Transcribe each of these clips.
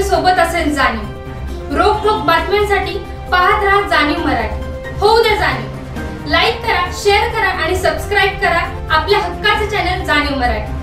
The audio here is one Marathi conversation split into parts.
सोबत असेल जाणीव। रोखोक बातम्यांसाठी पाहत राहा जाणीव मराठी। होऊ दे जाणीव। लाईक करा, शेअर करा आणि सबस्क्राईब करा आपल्या हक्काचे चॅनल जाणीव मराठी।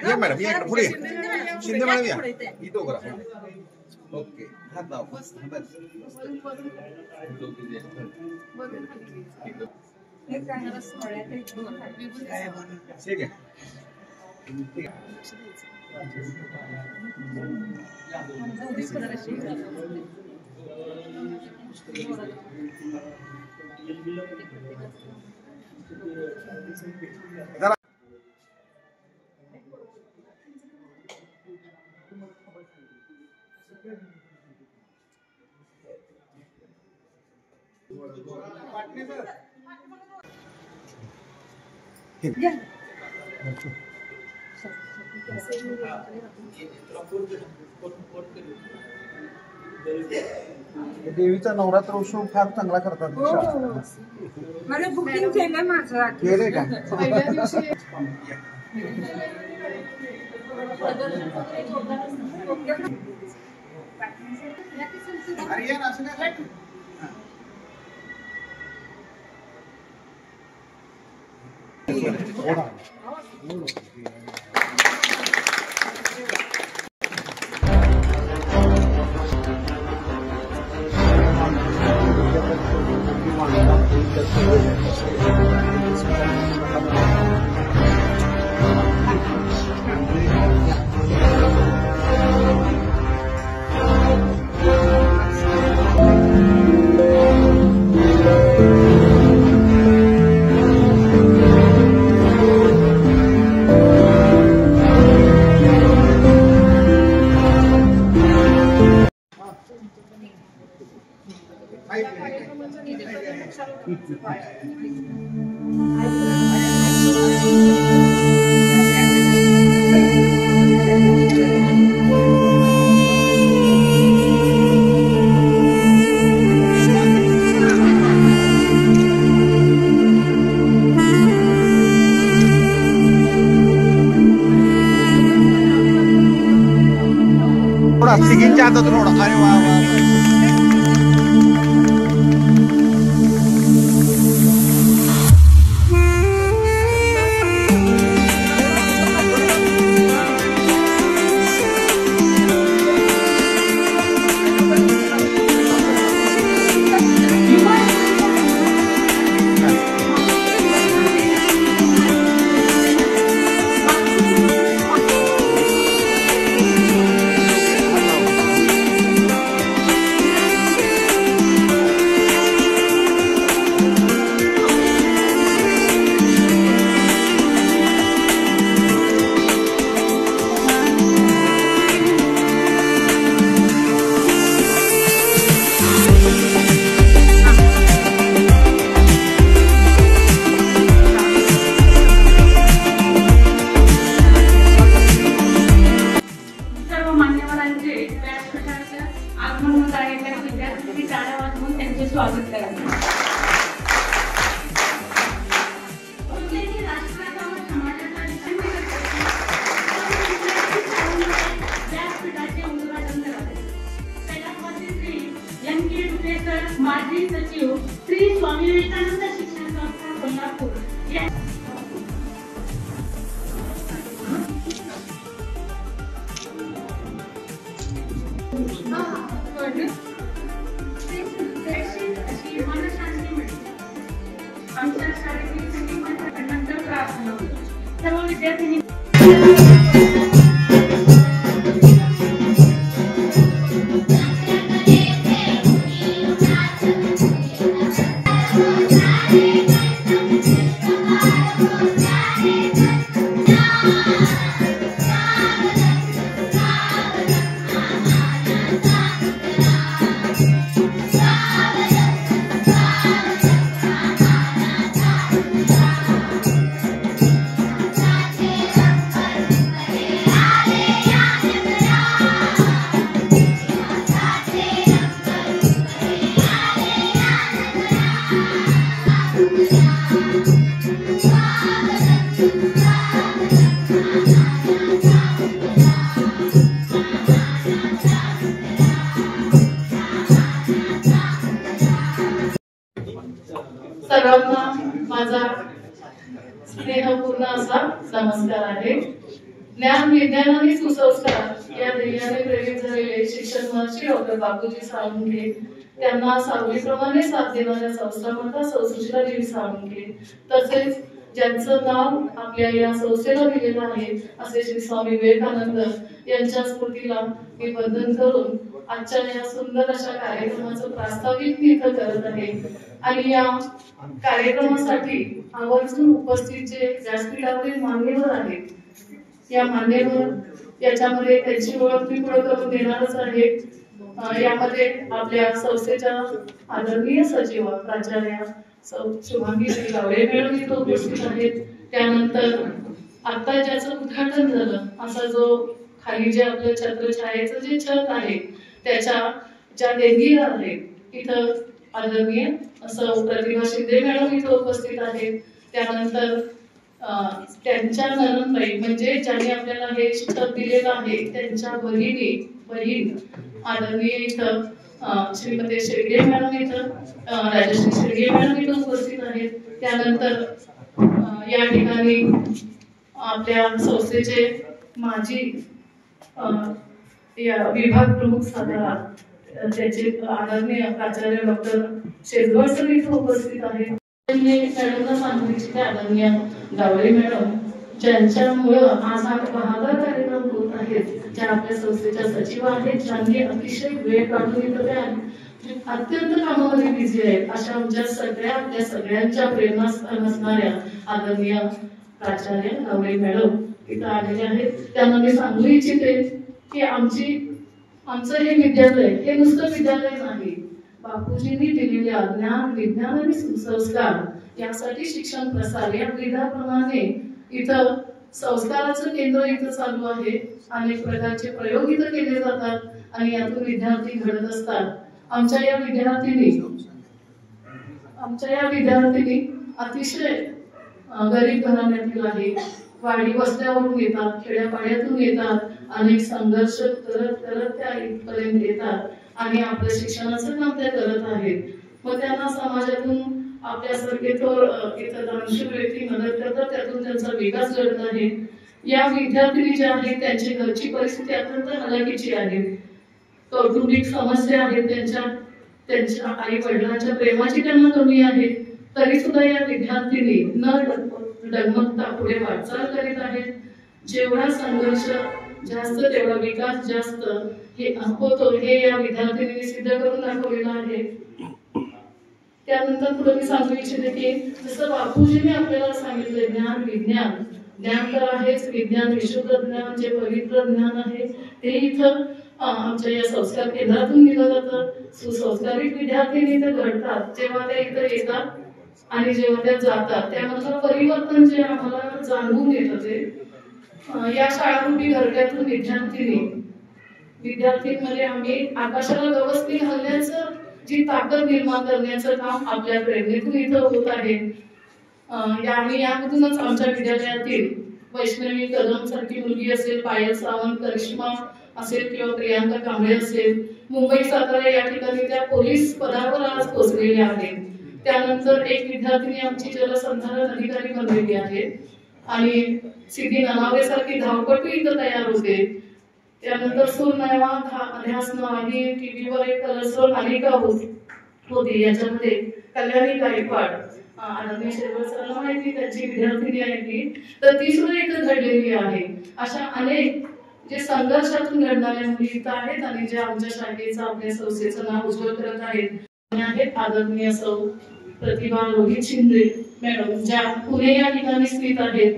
या मॅडम या इकडे पुढे शिंदे मॅडम या इथं करा ओके हात लाव बस ठीक आहे देवीचा नवरात्र उत्सव फार चांगला करतात। मला बुकिंग केलं माझं केले का थोड़ा सिंगिंगच्या हातातून थोडा अरे वा वा स्वागत करायचं। व्यासपीठाचे उद्घाटन करावे। कैलासवासी श्री तर माजी सचिव श्री स्वामी विवेकानंद शिक्षण संस्था कोल्हापूर या अशी मनशांती मिळते. आमच्या शाळेतील संगीत प्रार्थना सर्व विद्यार्थ्यांनी सर्वांना माझा स्नेहपूर्ण असा नमस्कार आहे. ज्ञान विज्ञान आणि सुसंस्कार या ध्येयाने प्रेरित झालेले शिक्षण महर्षी डॉक्टर बापूजी साळुंखे, त्यांना सावलीप्रमाणे साथ देणाऱ्या संस्थापक सुशीला देवी साळुंखे, तसेच ज्यांचं नाव आपल्या या संस्थेला दिलेलं आहे असे श्री स्वामी विवेकानंद यांच्या स्मृतीला मी वंदन करून आजच्या या सुंदर अशा कार्यक्रमाचं प्रास्ताविक मी इथं करत आहे. आणि या कार्यक्रमासाठी आवर्जून उपस्थित जे व्यासपीठावरील मान्यवर आहेत, या मान्यवर याच्यामध्ये त्यांची ओळख मी पुढे करून देणारच आहे. यामध्ये आपल्या संस्थेच्या आदरणीय सचिव प्राचार्या शुभांगी गावडे मॅडम इथे उपस्थित आहेत. त्यानंतर आता ज्याचं उद्घाटन झालं असा जो खाली जे आपलं छत्रछायेचं जे छत आहे त्याच्या ज्या देणगीदार आहेत इथं आदरणीय असं प्रतिभा शिंदे मॅडम इथं उपस्थित आहेत. त्यानंतर त्यांच्या ननंदबाई म्हणजे ज्यांनी आपल्याला हे छत दिलेलं आहे त्यांच्या बहीण आदरणीय इथं श्रीमती शेळगे मॅडम इथं राजश्री शेळगे मॅडम इथं उपस्थित आहेत. त्यानंतर या ठिकाणी आपल्या संस्थेचे माजी या विभाग प्रमुख सातारा त्याचे आदरणीय प्राचार्य डॉक्टर शेजवळ सर इथं उपस्थित आहेत. मॅडमला सांगू इच्छिते आदरणीय गावडे मॅडम ज्यांच्यामुळं आज हा बहादर कार्यक्रम होत आहेत, ज्या आपल्या संस्थेच्या सचिव आहेत, ज्यांनी अतिशय वेळ काढून इथं अत्यंत कामामध्ये बिझी आहेत, अशा आमच्या आपल्या सगळ्यांच्या प्रेरणास्थान असणाऱ्या आदरणीय प्राचार्य गावडे मॅडम इथं आलेले आहेत. त्यांना मी सांगू इच्छिते की आमचं हे विद्यालय हे नुसतं विद्यालय नाही, बापूजींनी दिलेल्या ज्ञान विज्ञान आणि सुसंस्कार यासाठी शिक्षण प्रसार या विधाप्रमाणे इथं संस्काराचं केंद्र इथं चालू आहे. अनेक प्रकारचे प्रयोग इथं केले जातात आणि यातून विद्यार्थी घडत असतात. आमच्या या विद्यार्थ्यांनी अतिशय गरीब घराण्यातील आहे, वाडी वस्त्यावरून येतात, खेड्यापाड्यातून येतात, अनेक संघर्ष करत त्या इथपर्यंत येतात आणि आपल्या शिक्षणाचं काम त्या करत आहेत. मग त्यांना समाजातून आपल्यासारखे थोर इतर दानशूर व्यक्ती मदत करतात, त्यातून त्यांचा विकास घडत आहे. या विद्यार्थी ज्या आहेत त्यांची घरची परिस्थिती अत्यंत हलाखीची आहे, कौटुंबिक समस्या आहेत, त्यांच्या आई वडिलांच्या प्रेमाची त्यांना कमी आहे, तरी सुद्धा या विद्यार्थ्यांनी न डगमगता पुढे वाटचाल करीत आहेत. जेवढा संघर्ष जास्त तेवढा विकास जास्त हे होतो हे या विद्यार्थ्यांनी सिद्ध करून दाखवलेलं आहे. त्यानंतर पुढे मी सांगू इच्छिते की जसं बापूजींनी आपल्याला सांगितले ज्ञान विज्ञान तर आहेच, विज्ञान विशुद्ध ज्ञान जे पवित्र ज्ञान आहे ते इथं आमच्या या संस्कार केंद्रातून दिलं जातं. सुसंस्कारित विद्यार्थी इथे घडतात जेव्हा ते इथं येतात आणि जेव्हा त्या जातात त्यामधलं परिवर्तन जे आम्हाला जाणवून येतं ते या शाळारूपी घरट्यातून विद्यार्थींमध्ये आम्ही आकाशाला गवसणी घालण्याचं जी ताकद निर्माण करण्याचं काम आपल्या प्रेरणेतून इथं होत आहे. आणि यामधूनच आमच्या विद्यालयातील वैष्णवी कदम सारखी मुलगी असेल, पायल सावंत, करिश्मा असेल किंवा प्रियांका कांबळे असेल, मुंबई सातारा या ठिकाणी त्या पोलीस पदावर आज पोहोचलेल्या आहेत. त्यानंतर एक विद्यार्थिनी आमची जलसंधारण अधिकारी बनलेली आहे आणि सिद्धी ननावे सारखी धावपटू इथं तयार होते. त्यानंतर सूरनवा ध्यासनं आणि टीव्हीवर एक कलर्सवर मालिका होती. याच्यामध्ये कल्याणी गायकवाड आदरणीय शेरवर सरांना माहिती त्यांची विद्यार्थिनी आहे ती, तर ती सुद्धा इथं घडलेली आहे. अशा अनेक जे संघर्षातून घडणाऱ्या मुली इथं आहेत आणि ज्या आमच्या शाखेचं आपल्या संस्थेचं नाव उज्ज्वल करत आहेत. आदरणीय सौ प्रतिभा रोहित शिंदे मॅडम ज्या पुणे या ठिकाणी स्थित आहेत.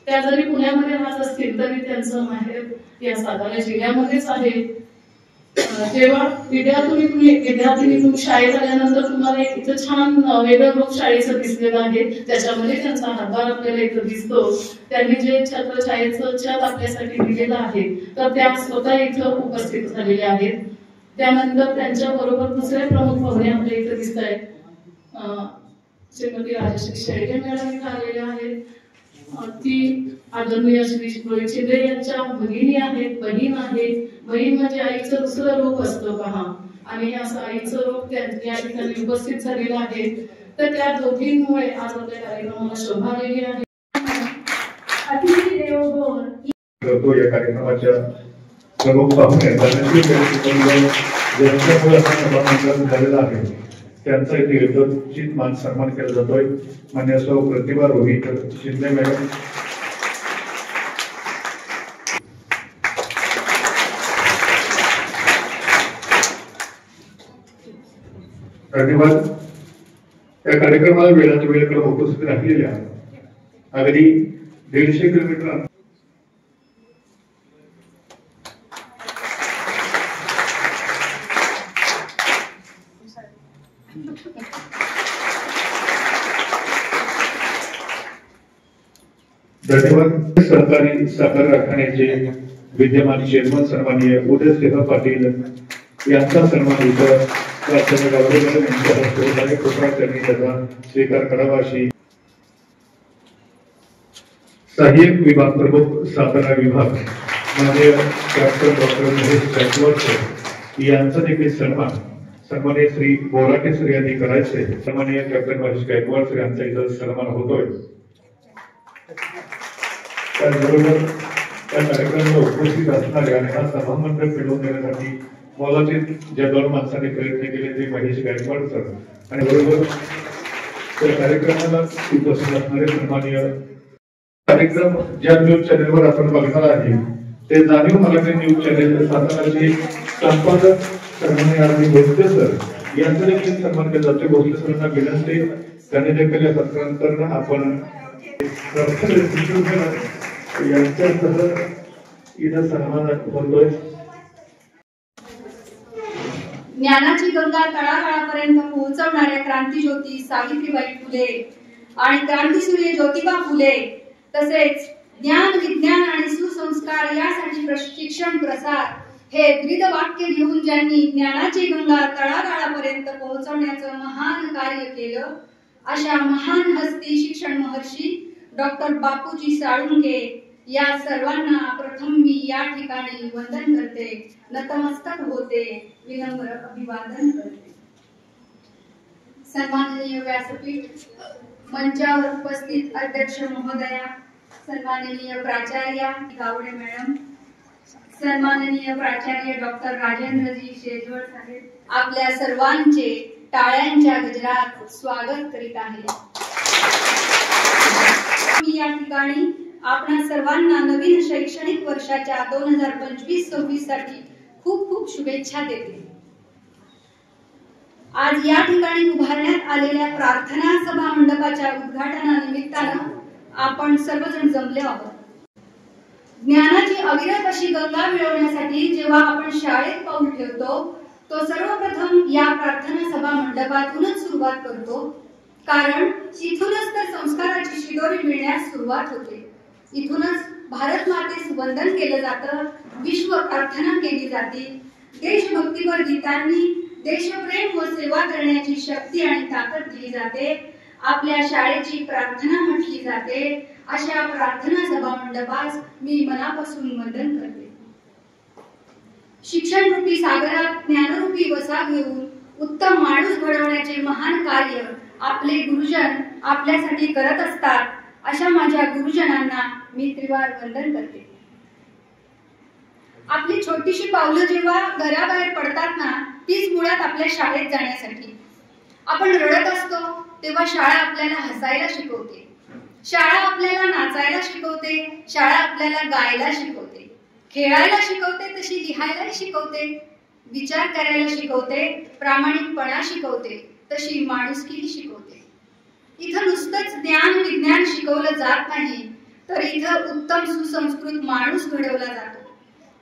त्या जरी पुण्यामध्ये राहत असतील तरी त्यांचं माहेर या सातारा जिल्ह्यामध्येच आहे. जेव्हा विद्यार्थिनी तुम्ही शाळेत आल्यानंतर तुम्हाला एक इथं छान वेगळं रूप शाळेचं दिसलेलं आहे. त्याच्यामध्ये त्यांचा हातभार आपल्याला इथं दिसतो. त्यांनी जे छत्रछायेचं छत आपल्यासाठी दिलेलं आहे तर त्या स्वतः इथं उपस्थित झालेल्या आहेत. त्यानंतर त्यांच्या बरोबर दुसरे प्रमुख पाहुणे आपल्या इथं दिसत आहेत. श्रीमती राजश्री शेळके मॅडम इथं आलेल्या आहेत. ती आदरणीय श्री रोहित शिंदे यांच्या भगिनी आहेत, बहीण आहे. बहीण म्हणजे आईचं दुसरं रूप असतं पहा, आणि असं आईचं रूप या ठिकाणी उपस्थित झालेलं आहे. तर त्या दोघींमुळे आज आपल्या कार्यक्रमाला शोभा आलेली आहे. अतिथी देवो भव या कार्यक्रमाच्या प्रमुख पाहुणे झालेला आहे त्यांचा इथे यथोचित मान सन्मान केला जातोय. मान्य सौ प्रतिभा रोहित शिंदे मॅडम धन्यवाद. त्या कार्यक्रमाला वेळाच्या वेळेकडे उपस्थित राहिलेल्या अगदी 150 किलोमीटर धन्यवाद. सहकारी साखर कारखान्याचे विद्यमान चेअरमन सन्माननीय उदयसिंह पाटील यांचा सन्मान इथं त्यांनी त्याचा स्वीकार करावा अशी सहाय्यक विभाग प्रमुख सातारा विभाग माननीय डॉक्टर महेश गायकवाड यांचा देखील सन्माननीय श्री बोराटे सर यांनी करायचे. सन्माननीय डॉक्टर महेश गायकवाड सर यांचा इथं सन्मान होतोय. त्याचबरोबर त्या कार्यक्रमाला उपस्थित असणाऱ्या आणि हा सभामंडळ मिळवून देण्यासाठी मोलाचे ज्या 2 माणसांनी प्रयत्न केले ते महेश गायकवाड सर आणि बरोबर त्या कार्यक्रमाला उपस्थित असणारे सन्माननीय कार्यक्रम ज्या न्यूज चॅनेलवर आपण बघणार आहे ते जाणीव मराठी न्यूज चॅनेल साताराचे संपादक सन्माननीय भोसले सर यांचा देखील सन्मान केला जातो. भोसले सरांना विनंती त्यांनी देखील या सत्रानंतर आपण यांच्यासह इथं सन्मान होतोय. ज्ञानाची गंगा तळागाळापर्यंत पोहोचवणाऱ्या क्रांतीज्योती सावित्रीबाई फुले आणि क्रांतीसूर्य ज्योतिबा फुले तसेच ज्ञान विज्ञान आणि सुसंस्कार यासाठी शिक्षण प्रसार हे द्विध वाक्य घेऊन ज्यांनी ज्ञानाची गंगा तळागाळापर्यंत पोहोचवण्याचं महान कार्य केलं अशा महान हस्ती शिक्षण महर्षी डॉक्टर बापूजी साळुंखे या सर्वांना प्रथम मी या ठिकाणी वंदन करते, नतमस्तक होते, विनम्र अभिवादन करते. सन्माननीय व्यासपीठ मंचावर उपस्थित अध्यक्ष महोदया, सन्माननीय प्राचार्य गावडे मॅडम, सन्माननीय प्राचार्य डॉक्टर राजेंद्रजी शेजवळ साहेब, आपल्या सर्वांचे टाळ्यांच्या गजरात स्वागत करीत आहे. मी या ठिकाणी आपणा सर्वांना नवीन शैक्षणिक वर्षाच्या 2025-26 साठी खूप खूप शुभेच्छा देते. आज या ठिकाणी उभारण्यात आलेल्या प्रार्थना सभा मंडपाच्या उद्घाटनानिमित्तानं आपण सर्वजण जमले आहोत. ज्ञानाची अविरत अशी गंगा मिळवण्यासाठी जेव्हा आपण शाळेत पाऊल ठेवतो तो सर्वप्रथम या प्रार्थना सभा मंडपातूनच सुरुवात करतो, कारण इथूनच तर संस्काराची शिदोरी मिळण्यास सुरुवात होते. इथूनच भारत मातेस वंदन केलं जातं, विश्व प्रार्थना केली जाते, देशभक्तीपर गीतांनी देशप्रेम व सेवा करण्याची शक्ती आणि ताकद दिली जाते, आपल्या शाळेची प्रार्थना म्हटली जाते. अशा प्रार्थना सभा मंडपास मी मनापासून वंदन करते. शिक्षण रूपी सागरात ज्ञानरूपी वसा घेऊन उत्तम माणूस घडवण्याचे महान कार्य आपले गुरुजन आपल्यासाठी करत असतात. अशा माझ्या गुरुजनांना मी त्रिवार वंदन करते. आपली छोटीशी पावलं जेव्हा घराबाहेर पडतात ना, तीच मुळात आपल्या शाळेत जाण्यासाठी. आपण रडत असतो तेव्हा शाळा आपल्याला हसायला शिकवते, शाळा आपल्याला नाचायला शिकवते, शाळा आपल्याला गायला शिकवते, खेळायला शिकवते, तशी लिहायला शिकवते, विचार करायला शिकवते, प्रामाणिकपणा शिकवते, तशी माणुसकीही शिकवते. इथं नुसतंच ज्ञान विज्ञान शिकवलं जात नाही, तर इथं उत्तम सुसंस्कृत माणूस घडवला जातो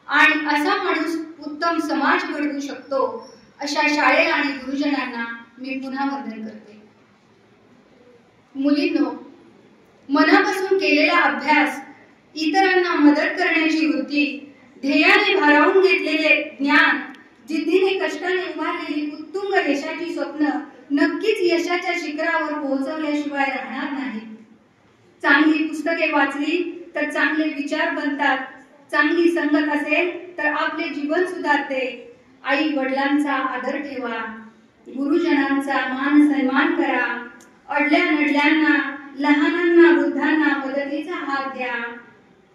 आणि असा माणूस उत्तम समाज घडवू शकतो. अशा शाळेला आणि गुरुजनांना मी पुन्हा वंदन करते. मुलींनो, मनापासून केलेला अभ्यास, इतरांना मदत करण्याची वृत्ती, ध्येयाने भारावून घेतलेले ज्ञान, जिद्दीने कष्टाने उभारलेली उत्तुंग यशाची स्वप्न नक्कीच यशाच्या शिखरावर पोहोचवल्याशिवाय राहणार नाही. चांगली पुस्तके वाचली तर चांगले विचार बनतात, चांगली संगत असेल तर आपले जीवन सुधारते. आई वडिलांचा आदर ठेवा, गुरुजनांचा मान सन्मान करा, अडल्या नडल्यांना, लहानांना, वृद्धांना मदतीचा हात द्या.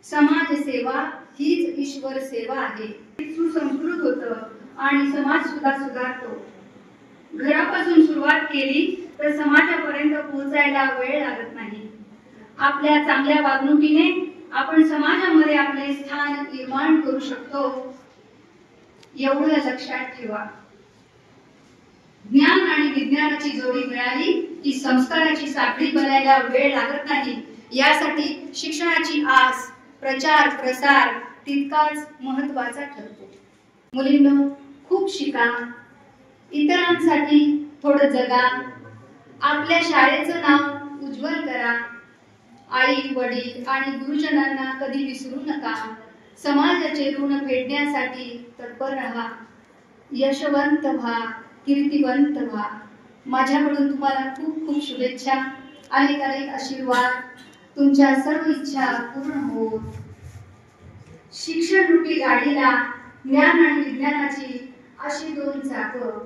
समाज सेवा हीच ईश्वर सेवा आहे. सुसंस्कृत होतं आणि समाज सुद्धा सुधारतो. घरापासून सुरुवात केली तर समाजापर्यंत पोहोचायला वेळ लागत नाही. आपल्या चांगल्या वागणुकीने आपण समाजामध्ये आपले स्थान निर्माण करू शकतो. एवढं लक्षात ठेवा. ज्ञान आणि विज्ञानाची जोडी मिळाली की संस्काराची साखळी बनायला वेळ लागत नाही. यासाठी शिक्षणाची आस, प्रचार प्रसार तितकाच महत्त्वाचा ठरतो. मुलींनो, खूप शिका, इतरांसाठी थोडं जगा, आपल्या शाळेचं नाव उज्ज्वल करा. आई वडील आणि गुरुजनांना कधी विसरू नका. समाजाचे ऋण फेडण्यासाठी तत्पर राहा. यशवंत व्हा, कीर्तिवंत व्हा. माझ्याकडून तुम्हाला खूप खूप शुभेच्छा, अनेक अनेक आशीर्वाद. तुमच्या सर्व इच्छा पूर्ण हो. शिक्षण रूपी गाडीला ज्ञान आणि विज्ञानाची अशी दोन चाकं,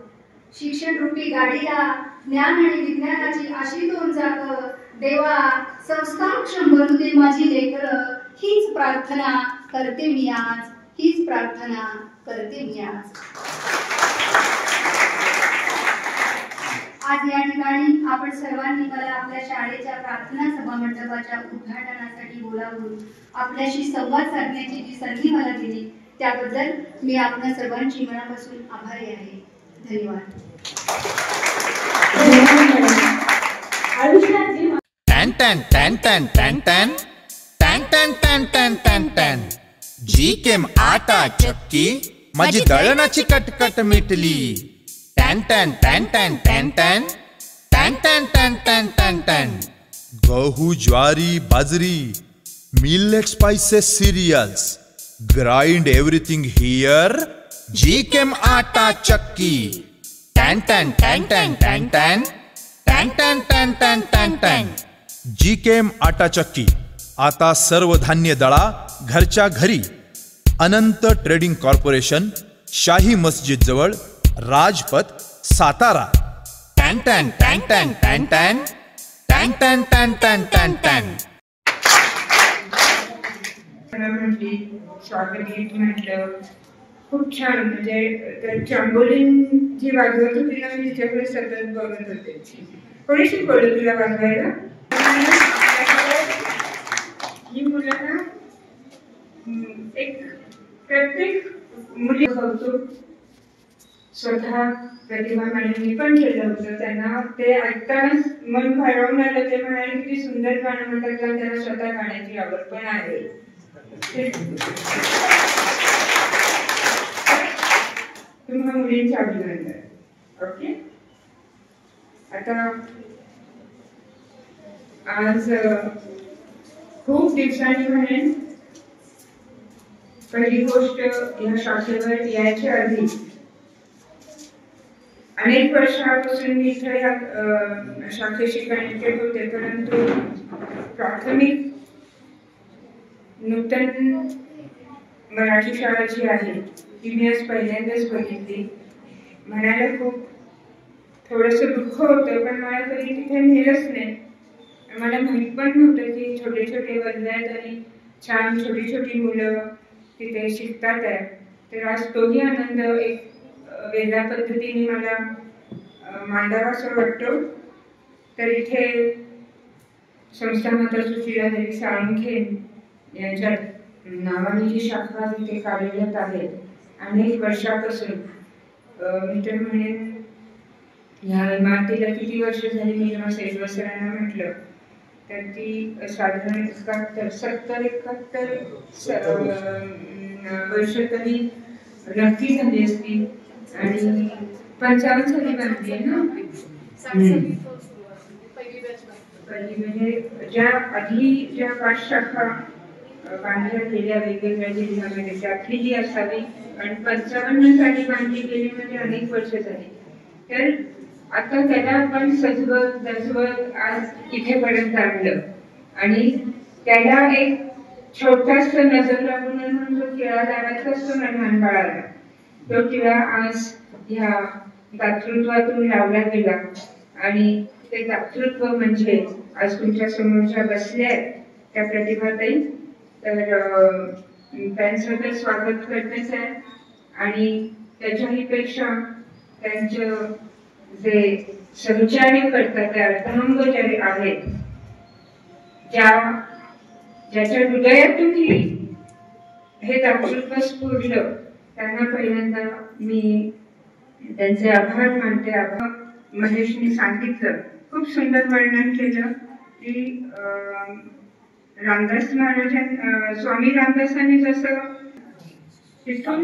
शिक्षण रूपी गाडीला ज्ञान आणि विज्ञानाची अशी दोन चाकं. देवा, संस्कारक्षम बनू दे माझी लेकरं. हीच प्रार्थना करते मी आज, हीच प्रार्थना करते मी आज. आज या ठिकाणी आपण सर्वांनी मला आपल्या शाळेच्या प्रार्थना सभा मंडपाच्या उद्घाटनासाठी बोलावून आपल्याशी संवाद साधण्याची जी संधी मला दिली त्याबद्दल मी आपल्या सर्वांची मनापासून आभारी आहे. धन्यवाद. जी केम आटा चक्की, माझी दळणाची कटकट मिटली. टॅन टॅन टॅन टॅन टॅन टॅन टॅन टॅन टॅन टॅन टॅन टॅन. गहू, ज्वारी, बाजरी, millet, spices, cereals, grind everything here. जी केम आटा चक्की. टॅन टॅन टॅन टॅन टॅन टॅन टॅन टॅन टॅन टॅन टॅन टॅन. जी केम आटा चक्की आता सर्व धान्य दळा घरच्या घरी. अनंत ट्रेडिंग कॉर्पोरेशन, शाही मस्जिद जवळ, राजपथ, सातारा. टॅन टॅन टॅन टॅन टॅन टॅन टॅन टॅन टॅन टॅन टॅन टॅन. स्वागत म्हटलं खूप छान. म्हणजे चंबोलीन जी वाजवत होती ना, मी तिच्याकडे सतत बघत होते. कोणी शिकवलं तुला वाजवायला? ही मुलं ना, एक प्रत्येक मुली कौतुक स्वतः प्रतिभा मॅडमनी पण केलं होतं. त्यांना ते ऐकतानाच मन भारावून आलं. ते म्हणाले किती सुंदर गाणं म्हणतात, कारण त्यांना स्वतः गाण्याची आवड पण आहे. तुम्हा मुलींची अभिनंदन. ओके, आता आज खूप दिवसांनी म्हणेन, पहिली गोष्ट या शाखेवर यायच्या आधी अनेक वर्षापासून मी इथे या शाखेशी कनेक्टेड होते, परंतु प्राथमिक नूतन मराठी शाळा जी आहे ती मी आज पहिल्यांदाच बघितली. मनाला खूप थोडंसं दुःख होतं, पण मला कधी तिथे नेलंच नाही. मला माहीत पण नव्हतं की छोटे छोटे वर्ग आहेत आणि छान छोटी छोटी मुलं तिथे शिकतात आहे. तर आज तोही आनंद एक वेगळ्या पद्धतीने मला मांडावा असं वाटतं. तर इथे संस्था माता सुशीलादेवी साळुंखे यांच्या नावाने जी शाखा तिथे कार्यरत आहे अनेक वर्षापासून. मी तर म्हणेन ह्या इमारतीला किती वर्ष झाली मी जेव्हा सेजवर सरांना म्हटलं तर ती साधारण 70-71 वर्ष तरी नक्की झाली असती. आणि 55 साली बांधली आहे ना पहिली. म्हणजे ज्या आधी ज्या 5 शाखा बांधल्या गेल्या वेगवेगळ्या जिल्ह्यामध्ये त्यातली जी असावी आणि 55 साली बांधली गेली म्हणजे अनेक वर्ष झाली. तर आता त्याला आपण सजवत दजवत आज इथेपर्यंत आणलं आणि त्याला एक छोटासा नजर लागून म्हणून जो टिळा लावायचा असतो ना लहान बाळाला, तो टिळा आज ह्या दातृत्वातून लावला गेला. आणि ते दातृत्व म्हणजे आज तुमच्या समोरच्या बसल्या आहेत त्या प्रतिभाताई. तर त्यांचं तर स्वागत करणंच आहे आणि त्याच्याही पेक्षा त्यांचं जे संचार्य करतात त्या अर्थांग जे आहेत ज्याच्या हृदयातून हे दातृत्व स्फुरलं त्यांना पहिल्यांदा मी त्यांचे आभार मानते. आभार महेशने सांगितलं, खूप सुंदर वर्णन केलं की रामदास महाराजांनी स्वामी रामदासांनी जसं तिथून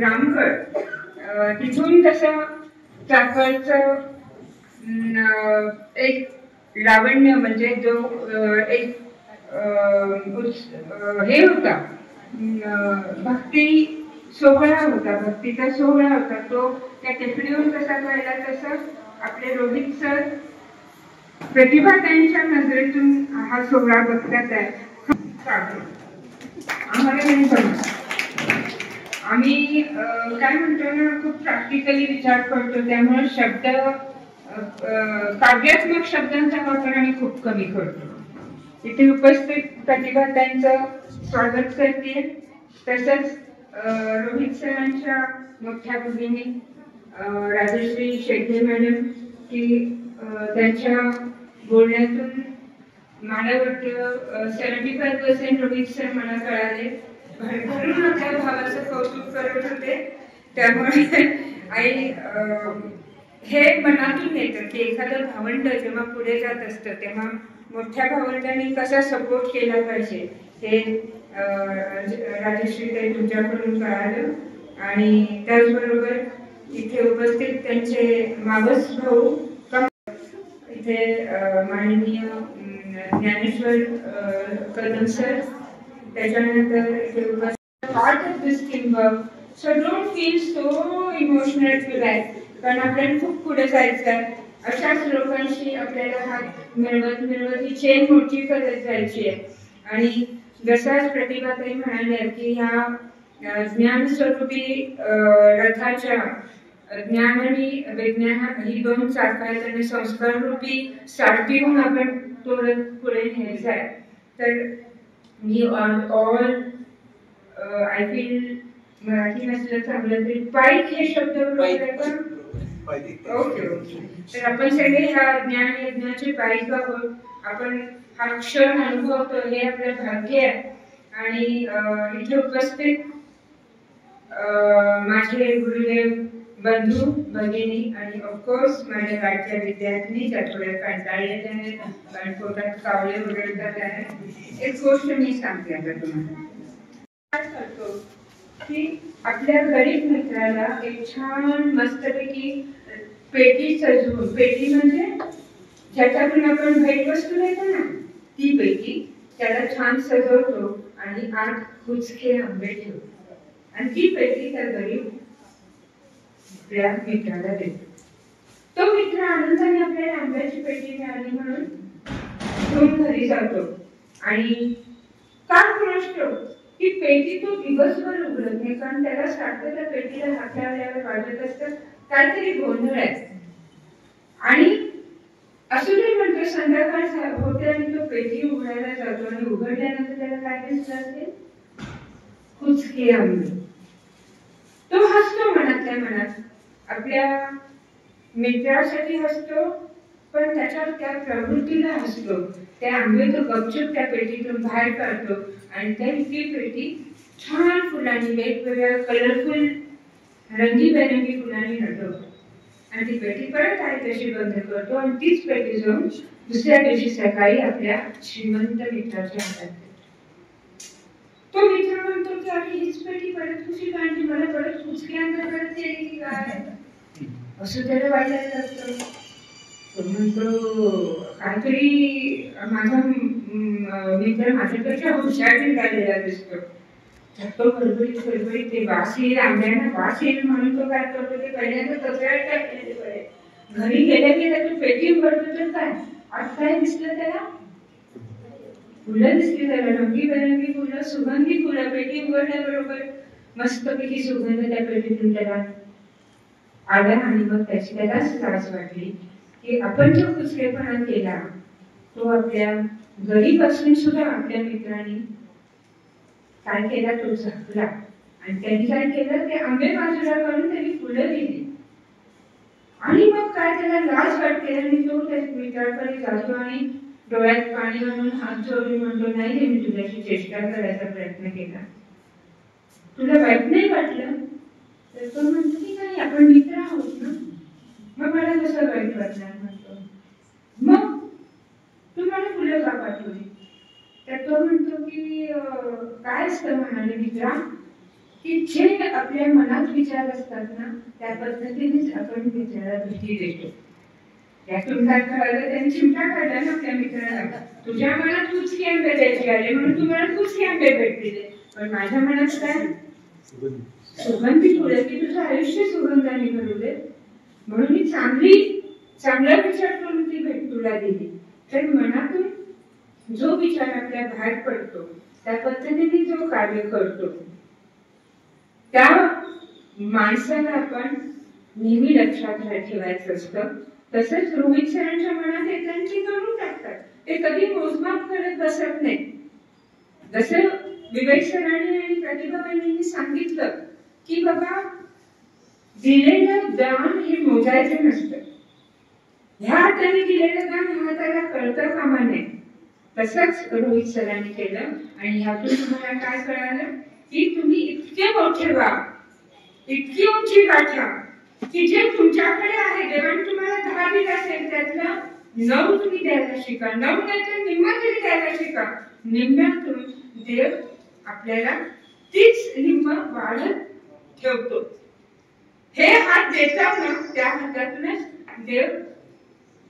रामगड तिथून तसं चाकळचं एक लावण्य म्हणजे जो एक हे होता भक्ती सोहळा होता, भक्तीचा सोहळा होता. तो त्या टेकडीवर कसा पाहिला तसं आपले रोहित सर प्रतिभाताईंच्या नजरेतून हा सोहळा बघतात आहे. आम्हाला नाही जमत. आम्ही काय म्हणतो ना खूप प्रॅक्टिकली विचार करतो, त्यामुळे शब्द काव्यात्मक शब्दांचा वापर आम्ही खूप कमी करतो. इथे उपस्थित प्रतिभाताईंचं स्वागत करते. तसंच रोहित सरांच्या मोठ्या भगिनी राजश्री शेट्टे मॅडम की त्यांच्या बोलण्यातून मला वाटतं 75% रोहित सर मला कळाले. भरभरून आपल्या भावाचं कौतुक करत होते. त्यामुळे आई हे मनातून येतं की एखादं भावंड जेव्हा पुढे जात असतं तेव्हा मोठ्या भावंडांनी कसा सपोर्ट केला पाहिजे हे राजश्री ताई तुमच्याकडून कळालं. आणि त्याचबरोबर इथे उपस्थित त्यांचे मावस भाऊ इथे माननीय ज्ञानेश्वर कदम सर, त्याच्यानंतर इथे उपस्थित part of this teamwork. So don't feel so emotional to that, कारण आपल्याला खूप पुढे जायचं आहे. अशाच लोकांशी आपल्याला हात मिळवत ही चेन मोठी करत जायची आहे. आणि जसाच प्रतिभाताई म्हणाल्या की ह्या ज्ञानस्वरूपी रथाच्या ज्ञान आणि विज्ञान ही 2 चाकं आहेत आणि संस्कार रूपी सारथीहून आपण तो रथ पुढे न्यायचा आहे. तर मी ऑल आय फील मराठी नसलं चांगलं तरी पाईक हे शब्द ओके. तर आपण सगळे ह्या ज्ञान यज्ञाचे पाईक आहोत. आपण हा क्षण अनुभवतो हे आपलं भाग्य आहे. आणि इथे उपस्थित माझे गुरुदेव बंधू भगिनी आणि ऑफकोर्स माझ्या गाडच्या विद्यार्थी ज्या थोड्या कंटाळलेल्या आहेत कारण पोटात कावळे उघडतात आहेत. एक गोष्ट मी सांगते आता तुम्हाला करतो की आपल्या गरीब मित्राला एक छान मस्तपैकी पेटी सजवून, पेटी म्हणजे ज्याच्यातून आपण भेटवस्तू देतो ना ती पेटी, त्याला छान सजवतो आणि आत कुचके आंबे ठेवतो आणि ती पेटी त्या गरीब आपल्या मित्राला देतो. तो मित्र आनंदाने आपल्याला आंब्याची पेटी मिळाली म्हणून घेऊन घरी जातो. आणि का गोष्ट की ती पेटी तो दिवसभर उघडत नाही, कारण त्याला सारखं त्या पेटीला हात लावल्यावर वाटत असतं काहीतरी गोंधळ आहे. आणि असं नाही म्हणतो संध्याकाळ होते आणि तो पेटी उघडायला जातो आणि उघडल्यानंतर त्याला काय दिसलं असेल, कुचके आंबे. तो हसतो मनातल्या मनात, आपल्या मित्रासाठी हसतो, पण त्याच्या त्या प्रवृत्तीला हसतो. त्या आंबे तो गपचूप त्या पेटीतून बाहेर काढतो आणि ती पेटी छान फुलांनी, वेगवेगळ्या कलरफुल रंगीबेरंगी फुलांनी नटवतो आणि ती पेटी परत आहे तशी बंद करतो आणि तीच पेटी जाऊन दुसऱ्या दिवशी सकाळी आपल्या श्रीमंत मित्राच्या हातात देतो. तो मित्र म्हणतो की अरे हीच पेटी परत कशी काढली, मला परत कुचकी आंबे परत येईल की काय, असं त्याला वाटायला लागतं. तो म्हणतो काहीतरी माझा मित्र माझ्यापेक्षा हुशार निघालेला दिसतो. तो गडबडीत ते वास येईल, आंब्यांना वास येईल म्हणून तो काय करतो, ते पहिल्यांदा कचऱ्यात टाकलेले बरे. घरी गेल्या तो पेटी उघडतो तर काय, आज काय दिसलं त्याला, फुलं दिसली त्याला, रंगीबेरंगी फुलं, सुगंधी फुलं. पेटी उघडल्याबरोबर मस्तपैकी सुगंध त्या पेटीतून त्याला आला आणि मग त्याची त्यालाच लाज वाटली की आपण जो कुचकेपणा केला तो आपल्या घरी बसून सुद्धा आपल्या मित्रांनी काय केला, तो झाकला आणि त्यांनी काय केलं, ते आंबे बाजूला काढून त्यांनी फुलं दिली. आणि मग काय त्याला लाज वाटते आणि तो त्या मित्राकडे जातो आणि डोळ्यात पाणी आणून हात जोडून म्हणतो, नाही मी तुझ्याशी चेष्टा करायचा प्रयत्न केला, तुला वाईट नाही वाटलं? तर तो म्हणतो की नाही, आपण मित्र आहोत ना, मग मला कसं वाईट वाटणार म्हणतो. मग तू मला फुलं का पाठवली? तर तो म्हणतो की काय असतं म्हणाले मित्रा, की जे आपल्या मनात विचार असतात ना त्या पद्धतीनेच आपण मित्राला भेटी देतो. यातून काय कळलं, त्यांनी चिमटा काढला ना आपल्या मित्राला, तुझ्या मनात कुचके आंबे द्यायचे आले म्हणून तुम्हाला कुचके आंबे भेट दिले, पण माझ्या मनात काय, सुगंधी फुलं, की तुझं आयुष्य सुगंधाने भरू दे म्हणून मी चांगला विचार करून ती भेट तुला दिली. तर मनातून जो विचार आपल्या बाहेर पडतो त्या पद्धतीने जो कार्य करतो त्या माणसाला आपण नेहमी लक्षात ठेवायचं असतं. तसंच रोहित सरांच्या मनात येतात ते करून टाकतात, ते कधी मोजमाप करत बसत नाही. जसं विवेक सरांनी आणि प्रतिभाबाईंनी सांगितलं की बाबा दिलेलं दान हे मोजायचं नसतं, ह्या हाताने दिलेलं दान ह्या हाताला कळतं कामा नये. तसंच रोहित सरांनी केलं आणि ह्यातून तुम्हाला काय कळालं की तुम्ही इतके मोठे व्हा, इतकी उंची गाठा की जे तुमच्याकडे आहे, देवाने तुम्हाला 10 दिलं असेल त्यातलं 9 तुम्ही द्यायला शिका, 9 नाही तर निम्मा तरी द्यायला शिका. निम्म्यातून देव आपल्याला तीच निम्म वाढत ठेवतो. हे हात देताना त्या हातातूनच देव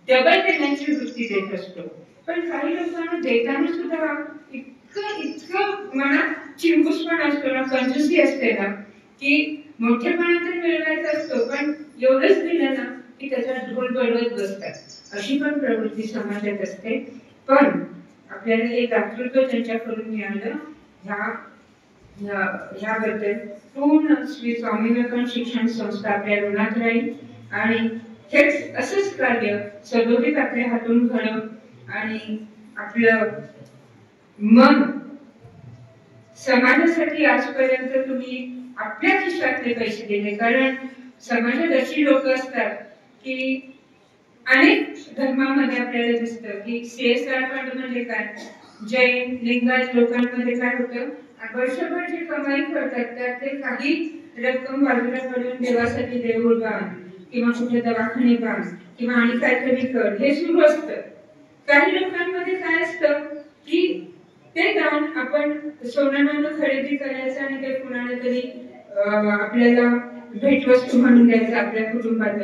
डबल देण्याची वृत्ती देत असतो. पण काही लोकांना देताना सुद्धा इतकं मनात चिंबूसपण असतो ना, कंजूसी असते ना, की मोठेपणा तर मिळवायचा असतो पण एवढंच दिलं ना की त्याचा ढोल बडवत बसतात. अशी पण प्रवृत्ती समाजात असते. पण आपल्याला हे दातृत्व त्यांच्याकडून मिळालं ह्याबद्दल पूर्ण श्री स्वामी विवेकानंद शिक्षण संस्था आपल्या ऋणात राहील. आणि हेच असंच कार्य सदोदित आपल्या हातून घडव आणि आपलं मन समाजासाठी आजपर्यंत तुम्ही आपल्या खिशातले पैसे दिले. कारण समाजात अशी लोक असतात की अनेक धर्मामध्ये आपल्याला दिसतं की CSR फंड म्हणजे काय, जैन लिंगायत लोकांमध्ये काय होतं, वर्षभर जे कमाई करतात त्यात ते काही रक्कम बाजूला पडून देवासाठी देऊळ बांध किंवा कुठे दवाखाने बांध किंवा आणि काहीतरी कर, हे सुरू असतं. काही लोकांमध्ये काय असतं की ते दान आपण सोन्यानं खरेदी करायचं आणि ते कुणाला तरी आपल्याला भेटवस्तू म्हणून द्यायचं आपल्या कुटुंबात.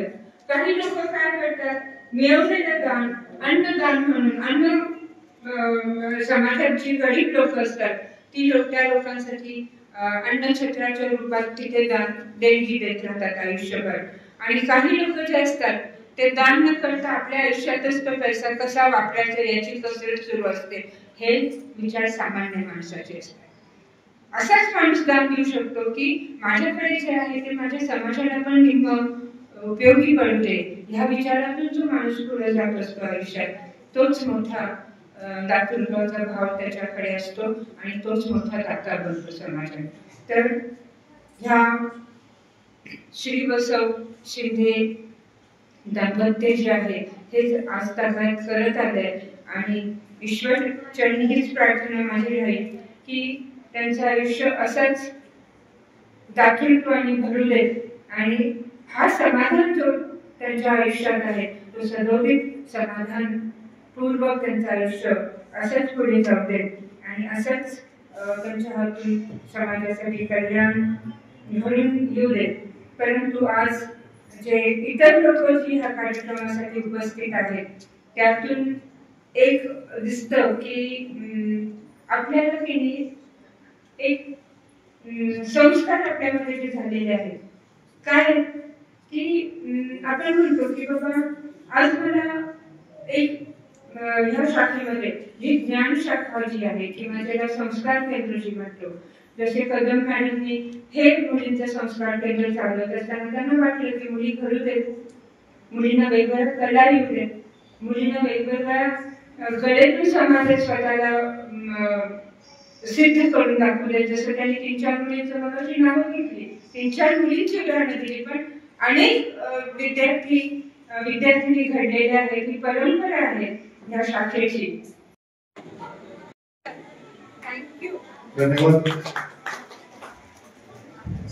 काही लोक काय करतात, मिळवलेलं दान अन्नदान म्हणून, अन्न समाजात जी गरीब लोक असतात ती त्या लोकांसाठी अन्नछत्राच्या रूपात तिथे दान देणगी देत राहतात आयुष्यभर. आणि काही लोक जे असतात ते दान न करता आपल्या आयुष्यातच तो पैसा कसा वापरायचा याची कसरत सुरू असते. हे विचार सामान्य माणसाचे असतात. असाच माणूस दान देऊ शकतो की माझ्याकडे जे आहे ते माझ्या समाजाला पण निम्म उपयोगी पडते. ह्या विचारातून जो माणूस पुढे जात असतो आयुष्यात, तोच मोठा दातृत्वाचा भाव त्याच्याकडे असतो आणि तोच मोठा दाता बनतो समाजात. तर ह्या श्री बसव शिंदे दाम्पत्य जे आहे हे आज ताब्यात करत आले आणि ईश्वर चरणी हीच प्रार्थना माझी राहील की त्यांचं आयुष्य असंच दातृत्वाने भरू दे आणि हा समाधान जो त्यांच्या आयुष्यात आहे तो सदोदित समाधान पूर्वक त्यांचं आयुष्य असंच पुढे जाऊ दे आणि असंच त्यांच्या हातून समाजासाठी कल्याण घडून येऊ दे. परंतु आज जे इतर लोक जी ह्या कार्यक्रमासाठी उपस्थित आहेत त्यातून एक दिसतं की आपल्याला की एक संस्कार आपल्यामध्ये जे झालेले आहेत काय की आपण म्हणतो की बाबा आज मला एक ह्या शाखेमध्ये जी ज्ञान शाखा जी आहे किंवा ज्याला संस्कार केंद्र जी म्हणतो, जसे कदम मॅडमनी हे मुलींचं संस्कार केंद्र चालवत असताना त्यांना वाटलं की मुली करू देत, मुलींना वेगवेगळ्या कला येऊ देत, मुलींना वेगवेगळ्या कलेतून समाजात स्वतःला सिद्ध करून दाखवू देत. जसं त्यांनी 3-4 मुलींचं मगाशी नावं घेतली, 3-4 मुलींची उदाहरणं दिली, पण अनेक विद्यार्थिनी घडलेल्या आहेत. ही परंपरा आहे या शाखेची. थँक्यू. धन्यवाद.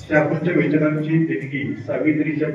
त्या विचारांची देणगी सावित्रीच्या